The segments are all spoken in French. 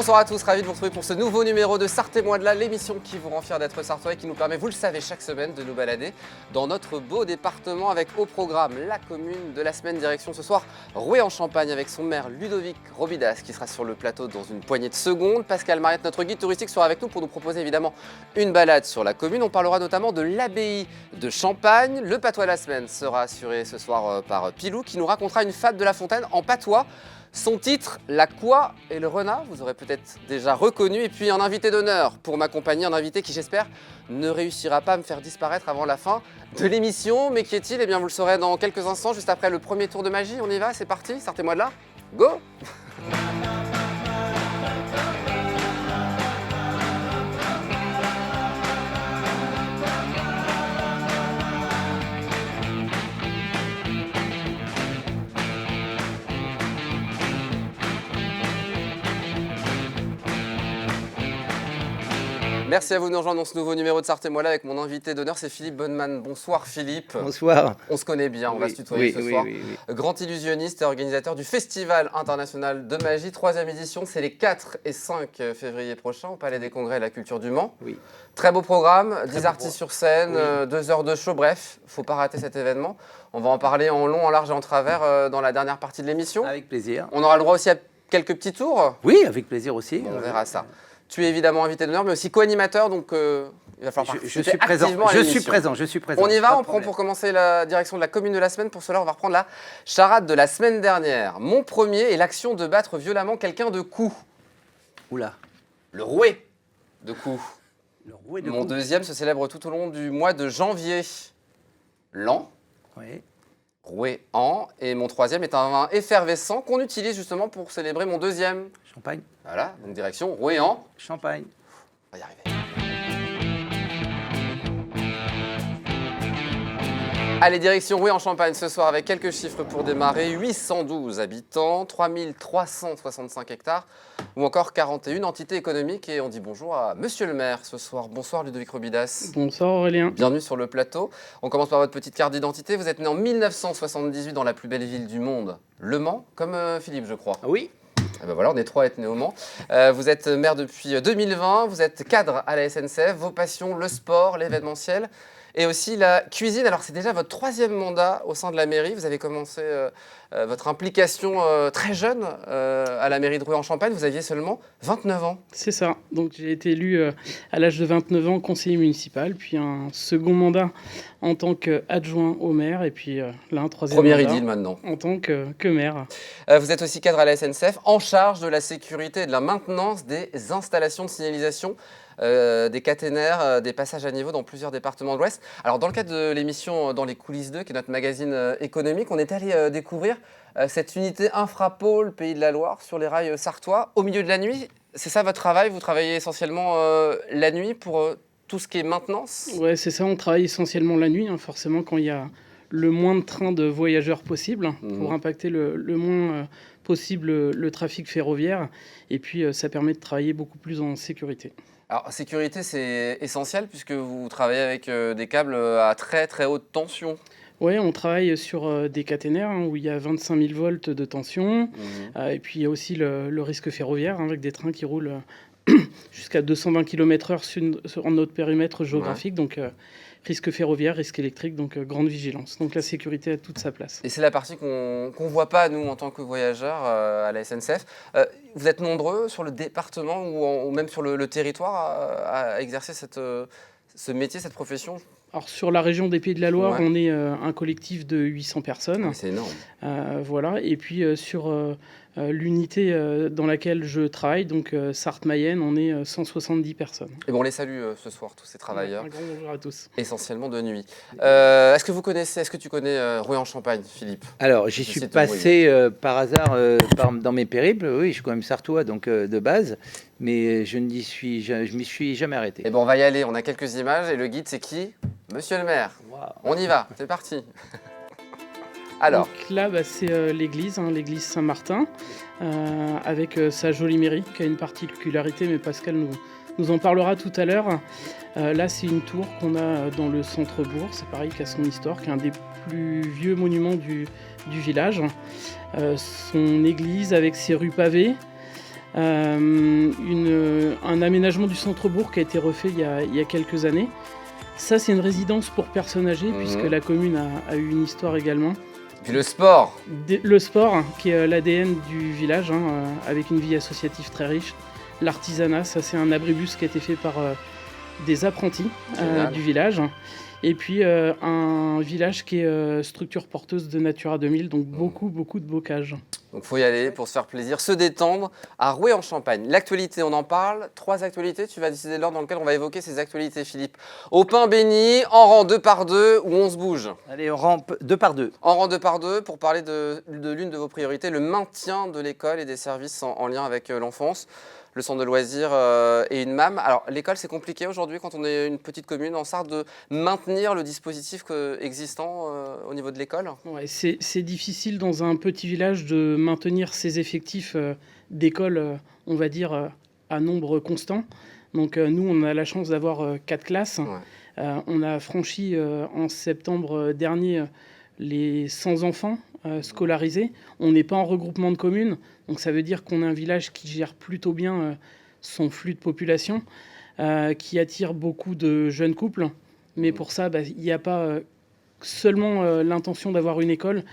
Bonsoir à tous, ravi de vous retrouver pour ce nouveau numéro de Sartez-moi de là, l'émission qui vous rend fier d'être sartois et qui nous permet, vous le savez, chaque semaine de nous balader dans notre beau département avec au programme la commune de la semaine, direction ce soir Roué-en-Champagne avec son maire Ludovic Robidas qui sera sur le plateau dans une poignée de secondes. Pascal Mariette, notre guide touristique, sera avec nous pour nous proposer évidemment une balade sur la commune. On parlera notamment de l'abbaye de Champagne. Le patois de la semaine sera assuré ce soir par Pilou qui nous racontera une fable de La Fontaine en patois. Son titre, La Quoi et le Renard, vous aurez peut-être déjà reconnu. Et puis un invité d'honneur pour m'accompagner, un invité qui j'espère ne réussira pas à me faire disparaître avant la fin de l'émission. Mais qui est-il? Eh bien vous le saurez dans quelques instants, juste après le premier tour de magie. On y va, c'est parti, sortez-moi de là, go! Merci à vous de nous rejoindre dans ce nouveau numéro de Sartez-moi là avec mon invité d'honneur, c'est Philippe Bonneman. Bonsoir Philippe. Bonsoir. On se connaît bien, on va se tutoyer ce soir. Oui. Grand illusionniste et organisateur du Festival international de magie, 3e édition, c'est les 4 et 5 février prochains au Palais des Congrès et la Culture du Mans. Oui. Très beau programme, 10 artistes sur scène, 2 heures de show, bref, faut pas rater cet événement. On va en parler en long, en large et en travers dans la dernière partie de l'émission. Avec plaisir. On aura le droit aussi à quelques petits tours. Oui, avec plaisir aussi. Bon, on verra ça. Tu es évidemment invité d'honneur, mais aussi co-animateur, donc il va falloir participer je suis présent. Je suis présent. On y va, on prend pour commencer la direction de la commune de la semaine. Pour cela, on va reprendre la charade de la semaine dernière. Mon premier est l'action de battre violemment quelqu'un de coups. Oula. Le roué de coups. Le roué de Mon coups. deuxième se célèbre tout au long du mois de janvier. L'an. Oui. Roué en. Et mon troisième est un vin effervescent qu'on utilise justement pour célébrer mon deuxième. Champagne. Voilà, donc direction Roué en. Champagne. On va y arriver. Allez, direction Roué-en-Champagne ce soir avec quelques chiffres pour démarrer. 812 habitants, 3365 hectares ou encore 41 entités économiques. Et on dit bonjour à Monsieur le maire ce soir. Bonsoir Ludovic Robidas. Bonsoir Aurélien. Bienvenue sur le plateau. On commence par votre petite carte d'identité. Vous êtes né en 1978 dans la plus belle ville du monde, Le Mans, comme Philippe je crois. Oui. Et ben voilà, on est 3 à être nés au Mans. Vous êtes maire depuis 2020, vous êtes cadre à la SNCF, vos passions, le sport, l'événementiel et aussi la cuisine. Alors c'est déjà votre 3e mandat au sein de la mairie. Vous avez commencé votre implication très jeune à la mairie de Roué-en-Champagne. Vous aviez seulement 29 ans. C'est ça. Donc j'ai été élu à l'âge de 29 ans conseiller municipal, puis un second mandat en tant qu'adjoint au maire et puis là un 3e Première mandat idylle maintenant. En tant que maire. Vous êtes aussi cadre à la SNCF en charge de la sécurité et de la maintenance des installations de signalisation. Des caténaires, des passages à niveau dans plusieurs départements de l'Ouest. Alors dans le cadre de l'émission Dans les coulisses 2, qui est notre magazine économique, on est allé découvrir cette unité infrapôle Pays de la Loire sur les rails sartois au milieu de la nuit. C'est ça votre travail? Vous travaillez essentiellement la nuit pour tout ce qui est maintenance? Ouais, c'est ça, on travaille essentiellement la nuit, hein, forcément quand il y a le moins de trains de voyageurs possible pour impacter le moins possible le trafic ferroviaire. Et puis ça permet de travailler beaucoup plus en sécurité. Alors, sécurité, c'est essentiel puisque vous travaillez avec des câbles à très très haute tension. Oui, on travaille sur des caténaires où il y a 25 000 volts de tension. Et puis, il y a aussi le risque ferroviaire avec des trains qui roulent jusqu'à 220 km/h sur notre périmètre géographique. Ouais. Donc, risque ferroviaire, risque électrique, donc grande vigilance. Donc, la sécurité a toute sa place. Et c'est la partie qu'on ne voit pas, nous, en tant que voyageurs à la SNCF. Vous êtes nombreux sur le département ou même sur le territoire à exercer ce métier, cette profession? Alors, sur la région des Pays de la Loire, on est un collectif de 800 personnes. Ah, c'est énorme. Voilà. Et puis, sur l'unité dans laquelle je travaille, donc Sarthe-Mayenne, on est 170 personnes. Et bon, on les salue ce soir, tous ces travailleurs. Un grand bonjour à tous. Essentiellement de nuit. Est-ce que tu connais Roué-en-Champagne, Philippe? Alors, j'y suis passé par hasard dans mes périples. Oui, je suis quand même sartois, donc de base. Mais je m'y suis jamais arrêté. Et bon, on va y aller. On a quelques images. Et le guide, c'est qui? Monsieur le maire. Wow. On y va. C'est parti. Alors. Donc là, c'est l'église, l'église Saint-Martin, avec sa jolie mairie, qui a une particularité, mais Pascal nous en parlera tout à l'heure. Là, c'est une tour qu'on a dans le centre-bourg, c'est pareil, qui a son histoire, qui est un des plus vieux monuments du village. Son église avec ses rues pavées, un aménagement du centre-bourg qui a été refait il y a quelques années. Ça, c'est une résidence pour personnes âgées, puisque la commune a eu une histoire également. Puis le sport. Le sport, qui est l'ADN du village, avec une vie associative très riche. L'artisanat, ça c'est un abribus qui a été fait par des apprentis du village. Et puis un village qui est structure porteuse de Natura 2000, donc beaucoup de bocage. Donc il faut y aller pour se faire plaisir, se détendre à Rouet-en-Champagne. L'actualité, on en parle. 3 actualités, tu vas décider de l'ordre dans lequel on va évoquer ces actualités, Philippe. Au pain béni, en rang 2 par 2, où on se bouge. Allez, on rampe 2 par 2. En rang 2 par 2, pour parler de l'une de vos priorités, le maintien de l'école et des services en lien avec l'enfance. Le centre de loisirs et une MAM. Alors, l'école, c'est compliqué aujourd'hui, quand on est une petite commune en Sarthe, de maintenir le dispositif existant au niveau de l'école. Ouais, c'est difficile dans un petit village de maintenir ses effectifs d'école, on va dire, à nombre constant. Donc, nous, on a la chance d'avoir 4 classes. Ouais. On a franchi en septembre dernier les 100 enfants scolarisés. On n'est pas en regroupement de communes, donc ça veut dire qu'on a un village qui gère plutôt bien son flux de population, qui attire beaucoup de jeunes couples. Mais pour ça, il n'y a pas seulement l'intention d'avoir une école.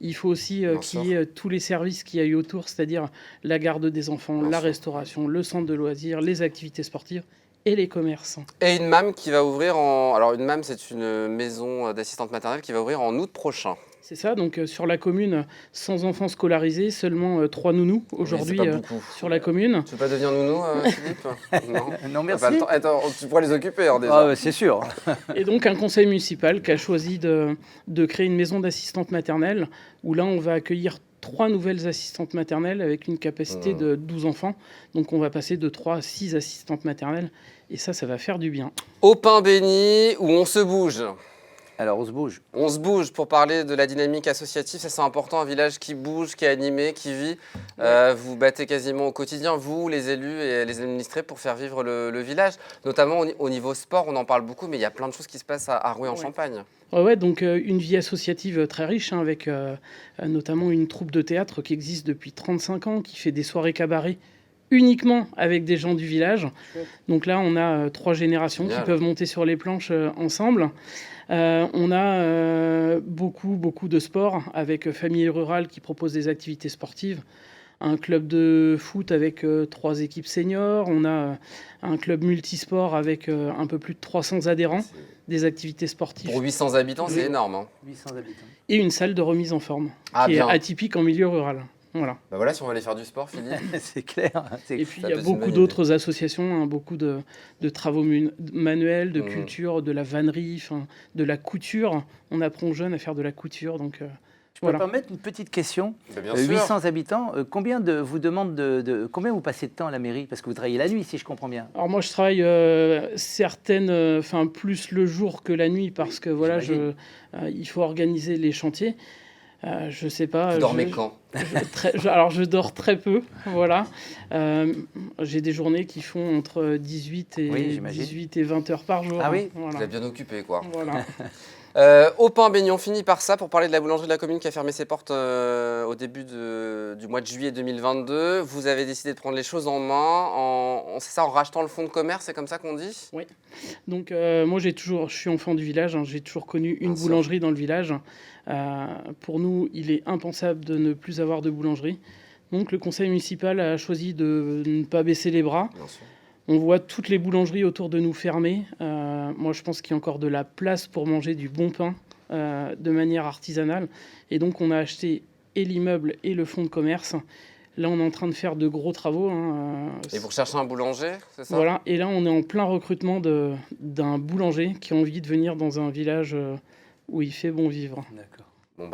Il faut aussi qu'il y ait tous les services qu'il y a eu autour, c'est-à-dire la garde des enfants, la restauration, le centre de loisirs, les activités sportives et les commerces. Et une MAM qui va ouvrir Alors une MAM, c'est une maison d'assistante maternelle qui va ouvrir en août prochain. C'est ça, donc sur la commune, 100 enfants scolarisés, seulement 3 nounous aujourd'hui sur la commune. Tu veux pas devenir nounou, Philippe? Non. Non, merci. Attends, tu pourras les occuper déjà. Ah, c'est sûr. Et donc un conseil municipal qui a choisi de créer une maison d'assistante maternelle, où là on va accueillir 3 nouvelles assistantes maternelles avec une capacité de 12 enfants. Donc on va passer de 3 à 6 assistantes maternelles, et ça va faire du bien. Au pain béni, où on se bouge. Alors, on se bouge. On se bouge pour parler de la dynamique associative. Ça, c'est important, un village qui bouge, qui est animé, qui vit. Vous battez quasiment au quotidien, vous, les élus et les administrés, pour faire vivre le village. Notamment au niveau sport, on en parle beaucoup, mais il y a plein de choses qui se passent à Rouet-en-Champagne. Ouais, donc une vie associative très riche, avec notamment une troupe de théâtre qui existe depuis 35 ans, qui fait des soirées cabaret uniquement avec des gens du village. Donc là, on a 3 générations qui peuvent monter sur les planches ensemble. On a beaucoup de sport avec Famille Rurale qui propose des activités sportives. Un club de foot avec 3 équipes seniors. On a un club multisport avec un peu plus de 300 adhérents, des activités sportives. Pour 800 habitants, c'est énorme. Hein. 800 habitants. Et une salle de remise en forme qui est atypique en milieu rural. Voilà. Bah voilà, si on va aller faire du sport, Philippe. C'est clair. Et puis il y a beaucoup d'autres associations, beaucoup de travaux manuels, de culture, de la vannerie, de la couture. On apprend aux jeunes à faire de la couture. Donc, je peux me permettre une petite question. Bien 800 habitants, combien vous demande combien vous passez de temps à la mairie? Parce que vous travaillez la nuit, si je comprends bien. Alors moi, je travaille plus le jour que la nuit, parce que voilà, il faut organiser les chantiers. Je sais pas. Tu dormais quand? Alors je dors très peu, voilà. J'ai des journées qui font entre 18 et 20 heures par jour. Ah oui, voilà. Tu es bien occupé, quoi. Voilà. Au pain béni, on finit par ça pour parler de la boulangerie de la commune qui a fermé ses portes au début du mois de juillet 2022. Vous avez décidé de prendre les choses en main, c'est ça, en rachetant le fonds de commerce, c'est comme ça qu'on dit? Oui. Donc moi je suis enfant du village, j'ai toujours connu une boulangerie dans le village. Pour nous, il est impensable de ne plus avoir de boulangerie. Donc le conseil municipal a choisi de ne pas baisser les bras. Bien sûr. On voit toutes les boulangeries autour de nous fermées. Moi, je pense qu'il y a encore de la place pour manger du bon pain de manière artisanale. Et donc, on a acheté et l'immeuble et le fonds de commerce. Là, on est en train de faire de gros travaux. Et vous recherchez un boulanger, c'est ça? Voilà. Et là, on est en plein recrutement d'un boulanger qui a envie de venir dans un village où il fait bon vivre. D'accord. Bon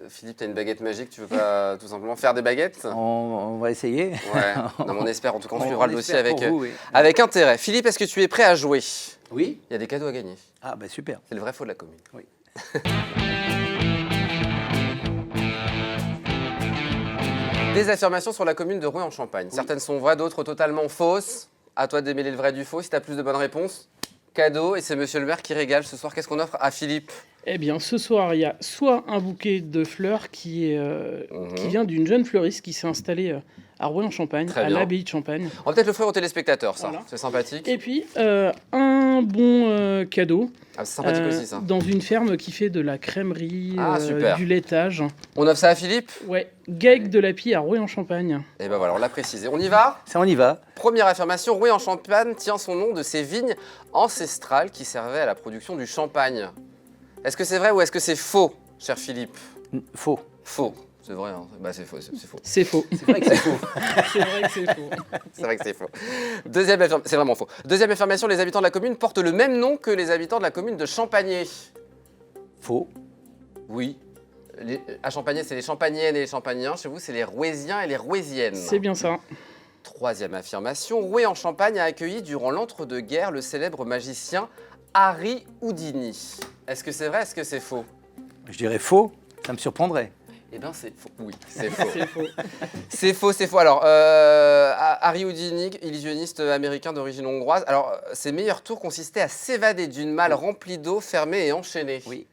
Philippe, tu as une baguette magique, tu veux pas tout simplement faire des baguettes? On va essayer. Ouais, non, on espère, en tout cas on suivra le dossier avec intérêt. Philippe, est-ce que tu es prêt à jouer? Oui. Il y a des cadeaux à gagner. Ah super. C'est le vrai faux de la commune. Oui. Des affirmations sur la commune de Rouet-en-Champagne. Certaines sont vraies, d'autres totalement fausses. À toi de démêler le vrai du faux. Si tu as plus de bonnes réponses, cadeau et c'est monsieur le maire qui régale ce soir. Qu'est-ce qu'on offre à Philippe? Eh bien, ce soir, il y a soit un bouquet de fleurs qui vient d'une jeune fleuriste qui s'est installée à Rouet-en-Champagne, Très à bien. l'abbaye de Champagne. On va peut-être l'offrir aux téléspectateurs, ça. Voilà. C'est sympathique. Et puis, un bon cadeau Ah, c'est sympathique aussi, ça. dans une ferme qui fait de la crèmerie, Ah, super. du laitage. On offre ça à Philippe? Ouais, Gaec de la Pie à Rouet-en-Champagne. Et ben voilà, on l'a précisé. On y va? Ça, on y va. Première affirmation, Rouet-en-Champagne tient son nom de ses vignes ancestrales qui servaient à la production du champagne. Est-ce que c'est vrai ou est-ce que c'est faux, cher Philippe? Faux. Faux. C'est vrai, hein. Bah, c'est faux. C'est faux. C'est faux. C'est vrai que c'est faux. C'est vrai que c'est faux. C'est vrai que c'est faux. C'est vraiment faux. Deuxième affirmation, les habitants de la commune portent le même nom que les habitants de la commune de Champagné. Faux. Oui. À Champagné, c'est les Champagniennes et les Champagniens. Chez vous, c'est les Rouésiens et les Rouésiennes. C'est bien ça. Troisième affirmation, Rouet-en-Champagne a accueilli durant l'entre-deux-guerres le célèbre magicien Harry Houdini. Est-ce que c'est vrai, est-ce que c'est faux? Je dirais faux. Ça me surprendrait. Eh bien, c'est faux. Oui, c'est faux. C'est faux. C'est faux. Alors, Harry Houdini, illusionniste américain d'origine hongroise. Alors, ses meilleurs tours consistaient à s'évader d'une malle remplie d'eau, fermée et enchaînée. Oui.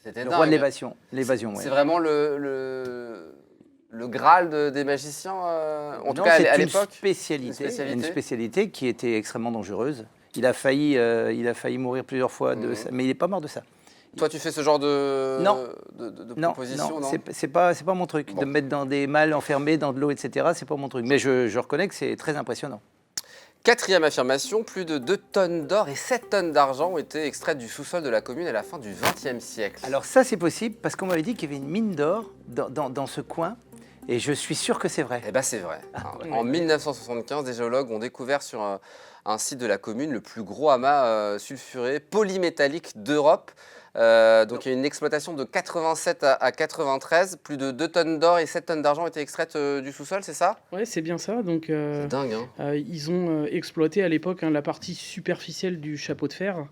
C'était Le dingue. roi de l'évasion. L'évasion, oui. C'est vraiment le Graal des magiciens, en tout cas à l'époque. Une spécialité qui était extrêmement dangereuse. Il a failli mourir plusieurs fois de ça, mais il n'est pas mort de ça. Toi, tu fais ce genre de proposition, non? C'est pas mon truc. Bon. De me mettre dans des malles enfermées, dans de l'eau, etc., c'est pas mon truc. Mais je reconnais que c'est très impressionnant. Quatrième affirmation, plus de 2 tonnes d'or et 7 tonnes d'argent ont été extraites du sous-sol de la commune à la fin du XXe siècle. Alors ça, c'est possible parce qu'on m'avait dit qu'il y avait une mine d'or dans ce coin. Et je suis sûr que c'est vrai. Eh bien, c'est vrai. En 1975, des géologues ont découvert sur un site de la commune le plus gros amas sulfuré polymétallique d'Europe. Donc, il y a une exploitation de 87 à 93. Plus de 2 tonnes d'or et 7 tonnes d'argent ont été extraites du sous-sol, c'est ça? Ouais, c'est bien ça. Donc, C'est dingue, hein? ils ont exploité à l'époque la partie superficielle du chapeau de fer,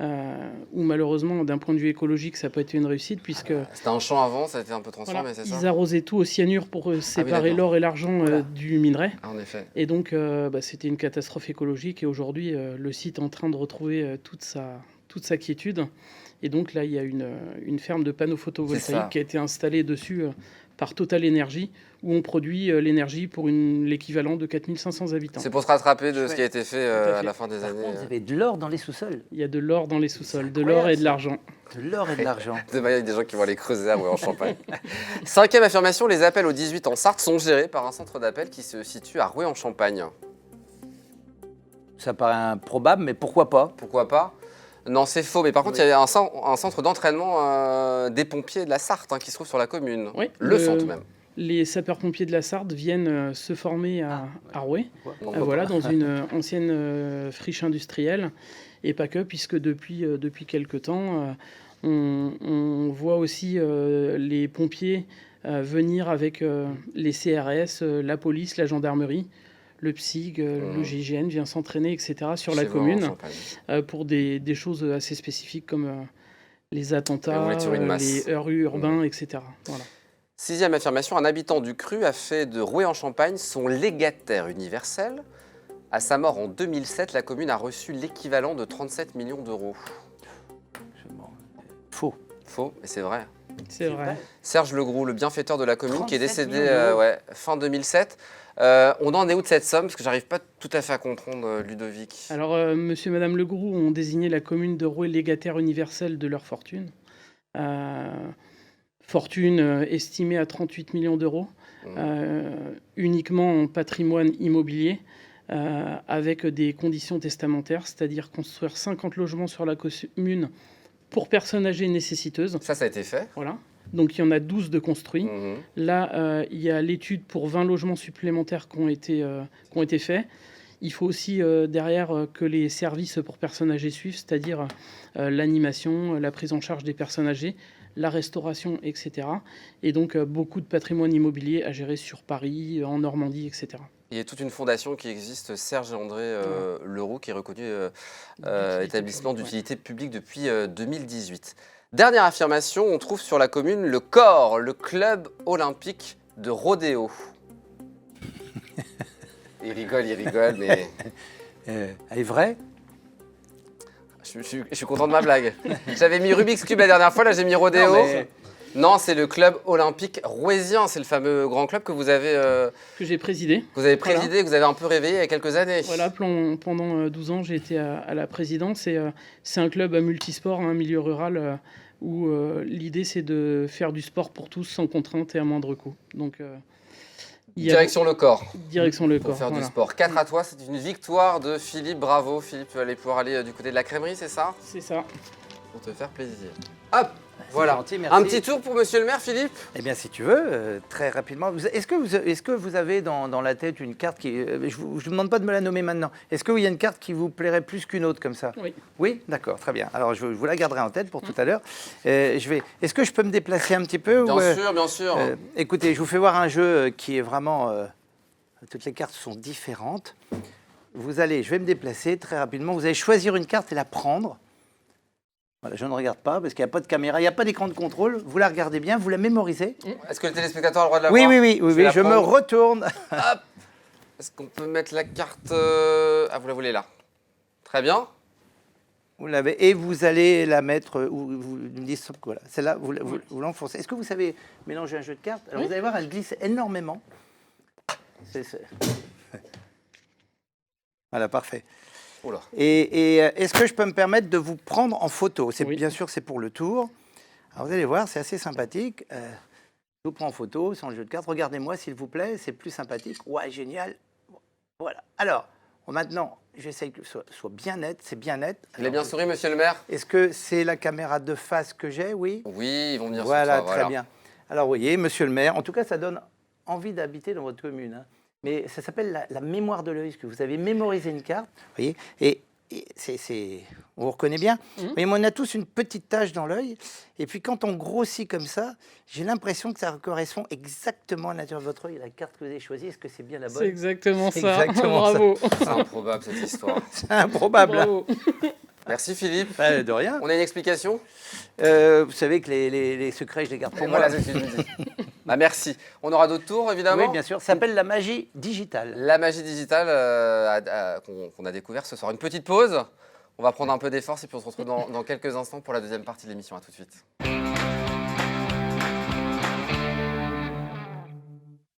où malheureusement, d'un point de vue écologique, ça n'a pas été une réussite, puisque C'était un champ avant, ça a été un peu transformé, voilà, c'est ça? ils arrosaient tout au cyanure pour séparer d'accord. l'or et l'argent du minerai. Ah, en effet. Et donc, c'était une catastrophe écologique. Et aujourd'hui, le site est en train de retrouver toute sa quiétude. Et donc là, il y a une ferme de panneaux photovoltaïques qui a été installée dessus par Total Energy, où on produit l'énergie pour l'équivalent de 4500 habitants. C'est pour se rattraper de ce qui a été fait à la fin des Par années. contre, vous avez de l'or dans les sous-sols. Il y a de l'or dans les sous-sols, de incroyable, l'or et de ça. l'argent. De l'or et de l'argent. Demain, il y a des gens qui vont aller creuser à Rouet-en-Champagne. Cinquième affirmation, les appels au 18 en Sarthe sont gérés par un centre d'appel qui se situe à Rouet-en-Champagne. Ça paraît improbable, mais pourquoi pas? Pourquoi pas? Non, c'est faux. Mais par contre, il y a un centre d'entraînement des pompiers de la Sarthe qui se trouve sur la commune. Oui, Le centre même. Les sapeurs-pompiers de la Sarthe viennent se former à Rouet, voilà, dans une ancienne friche industrielle. Et pas que, puisque depuis quelque temps, on voit aussi les pompiers venir avec les CRS, la police, la gendarmerie. Le PSIG, le GIGN vient s'entraîner, etc., sur la commune pour des choses assez spécifiques comme les attentats, les heurts urbains, etc. Voilà. Sixième affirmation, un habitant du Cru a fait de Rouet-en-Champagne son légataire universel. À sa mort en 2007, la commune a reçu l'équivalent de 37 millions d'euros. Faux. Faux, mais c'est vrai. C'est vrai. Serge Legroux, le bienfaiteur de la commune, qui est 37 décédé millions d'euros. fin 2007. On en est où de cette somme? Parce que j'arrive pas tout à fait à comprendre, Ludovic. Alors, monsieur et madame Legroux ont désigné la commune de Rouet légataire universel de leur fortune. Fortune estimée à 38 millions d'euros, uniquement en patrimoine immobilier, avec des conditions testamentaires, c'est-à-dire construire 50 logements sur la commune pour personnes âgées nécessiteuses. Ça a été fait. Voilà. Donc il y en a 12 de construits. Là, il y a l'étude pour 20 logements supplémentaires qui ont été faits. Il faut aussi derrière que les services pour personnes âgées suivent, c'est-à-dire l'animation, la prise en charge des personnes âgées, la restauration, etc. Et donc beaucoup de patrimoine immobilier à gérer sur Paris, en Normandie, etc. Il y a toute une fondation qui existe, Serge et André Leroux, qui est reconnu établissement d'utilité publique depuis 2018. Dernière affirmation, on trouve sur la commune le COR, le club olympique de rodéo. Il rigole, mais Elle est vraie? Je suis content de ma blague. J'avais mis Rubik's Cube la dernière fois, là j'ai mis Rodéo. Non, c'est le club olympique rouésien. C'est le fameux grand club que vous avez... Que j'ai présidé. Que vous avez présidé, que vous avez un peu réveillé il y a quelques années. Voilà, pendant 12 ans, j'ai été à la présidence. C'est un club à multisport, un milieu rural, où l'idée, c'est de faire du sport pour tous, sans contrainte et à moindre coût. Donc, direction le corps. Direction le pour corps. faire du sport. 4 à toi, c'est une victoire de Philippe. Bravo, Philippe. Tu vas aller pouvoir aller du côté de la crèmerie, c'est ça? C'est ça. Pour te faire plaisir. Hop, voilà. Gentil, merci. Un petit tour pour monsieur le maire, Philippe? Eh bien, si tu veux, très rapidement. Est-ce que vous avez dans la tête une carte qui... je ne vous demande pas de me la nommer maintenant. Est-ce qu'il y a une carte qui vous plairait plus qu'une autre comme ça? Oui. Oui, d'accord, très bien. Alors, je vous la garderai en tête pour tout à l'heure. Est-ce que je peux me déplacer un petit peu? Bien sûr, bien sûr. Écoutez, je vous fais voir un jeu qui est vraiment... toutes les cartes sont différentes. Je vais me déplacer très rapidement. Vous allez choisir une carte et la prendre. Voilà, je ne regarde pas parce qu'il n'y a pas de caméra, il n'y a pas d'écran de contrôle. Vous la regardez bien, vous la mémorisez. Est-ce que le téléspectateur a le droit de la Oui, voir? oui, je me retourne. Hop. Est-ce qu'on peut mettre la carte... Ah, vous la voulez là. Très bien. Vous l'avez et vous allez la mettre où vous me dites voilà, celle-là vous l'enfoncez. Est-ce que vous savez mélanger un jeu de cartes? Alors vous allez voir, elle glisse énormément. Voilà, parfait. Oula. Et est-ce que je peux me permettre de vous prendre en photo? Oui. Bien sûr, c'est pour le tour. Alors vous allez voir, c'est assez sympathique. Je vous prends en photo sans le jeu de cartes. Regardez-moi, s'il vous plaît, c'est plus sympathique. Ouais, génial. Voilà. Alors, maintenant, j'essaye que ce soit bien net. C'est bien net. Vous avez bien souri, monsieur le maire? Est-ce que c'est la caméra de face que j'ai? Oui. Oui, ils vont venir Voilà, sur toi, très bien. Alors, vous voyez, monsieur le maire, en tout cas, ça donne envie d'habiter dans votre commune. Hein. Mais ça s'appelle la mémoire de l'œil, parce que vous avez mémorisé une carte, vous voyez, et on vous reconnaît bien. Mais on a tous une petite tache dans l'œil, et puis quand on grossit comme ça, j'ai l'impression que ça correspond exactement à la nature de votre œil, à la carte que vous avez choisie. Est-ce que c'est bien la bonne? C'est exactement C'est ça. exactement Bravo. C'est improbable cette histoire. C'est improbable. Bravo. Merci Philippe. De rien. On a une explication? Vous savez que les secrets, je les garde pour moi. Voilà, c'est ce que je me dis. Bah, merci. On aura d'autres tours, évidemment. Oui, bien sûr. Ça s'appelle la magie digitale. La magie digitale qu'on a découvert ce soir. Une petite pause. On va prendre un peu des forces et puis on se retrouve dans quelques instants pour la deuxième partie de l'émission. À tout de suite.